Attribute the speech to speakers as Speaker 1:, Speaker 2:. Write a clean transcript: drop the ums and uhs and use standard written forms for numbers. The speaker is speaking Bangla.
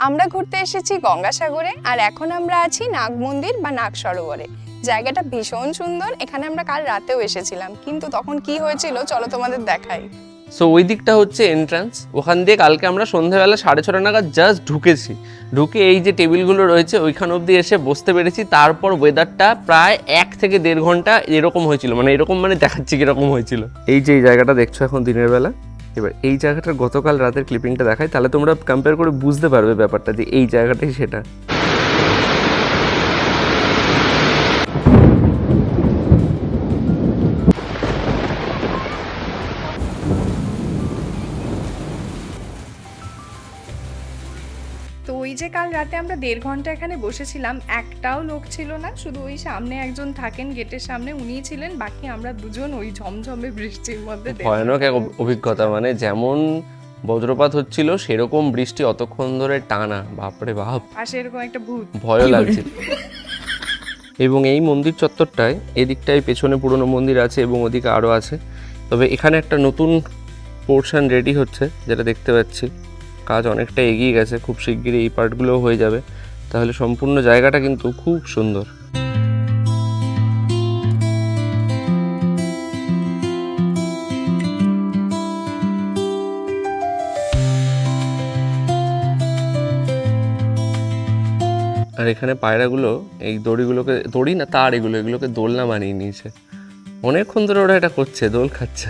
Speaker 1: আমরা ঘুরতে এসেছি গঙ্গাসাগরে, আর এখন আমরা আছি নাগ মন্দির বা নাগ সরোবরে। জায়গাটা ভীষণ সুন্দর। এখানে আমরা কাল রাতেও এসেছিলাম, কিন্তু তখন কি হয়েছিল চলো তোমাদের দেখাই।
Speaker 2: সো ওই দিকটা হচ্ছে এন্ট্রান্স, ওখান দিয়ে কালকে আমরা সন্ধ্যাবেলা 6:30 নাগাদ জাস্ট ঢুকেছি। ঢুকে এই যে টেবিলগুলো রয়েছে ওইখান অবধি এসে বসতে পেরেছি। তারপর ওয়েদারটা প্রায় 1 থেকে 1.5 ঘন্টা এরকম হয়েছিল, মানে এরকম মানে দেখাচ্ছি কীরকম হয়েছিল। এই যে এই জায়গাটা দেখছো এখন দিনের বেলা, এবার এই জায়গাটার গতকাল রাতের ক্লিপিংটা দেখাই, তাহলে তোমরা কম্পেয়ার করে বুঝতে পারবে ব্যাপারটা যে এই জায়গাটাই সেটা।
Speaker 1: তো ওই যে কাল রাতে আমরা 1.5 ঘন্টা এখানে বসেছিলাম, একটাও লোক ছিল না। শুধু ওই সামনে একজন থাকেন গেটের সামনে, উনিই ছিলেন। বাকি আমরা দুজন ওই ঝমঝমে বৃষ্টির মধ্যে
Speaker 2: ভয়ানক এক অভিজ্ঞতা, মানে যেমন বজ্রপাত হচ্ছিল সেরকম বৃষ্টি অতক্ষণ ধরে টানা, বাপরে বাপ,
Speaker 1: পাশে এরকম একটা ভূত,
Speaker 2: ভয়ও লাগছিল। এবং এই মন্দির চত্বরটায় এদিকটায় পেছনে পুরনো মন্দির আছে এবং ওদিকে আরও আছে। তবে এখানে একটা নতুন পোর্শন রেডি হচ্ছে, যেটা দেখতে পাচ্ছি কাজ অনেকটা এগিয়ে গেছে। খুব শিগগিরই এই পার্টগুলোও হয়ে যাবে, তাহলে সম্পূর্ণ জায়গাটা কিন্তু খুব সুন্দর। আর এখানে পায়রাগুলো এই দড়িগুলোকে, দড়ি না তার, এগুলোকে দোলনা বানিয়ে নিয়েছে। অনেকক্ষণ ধরে ওরা এটা করছে, দোল খাচ্ছে।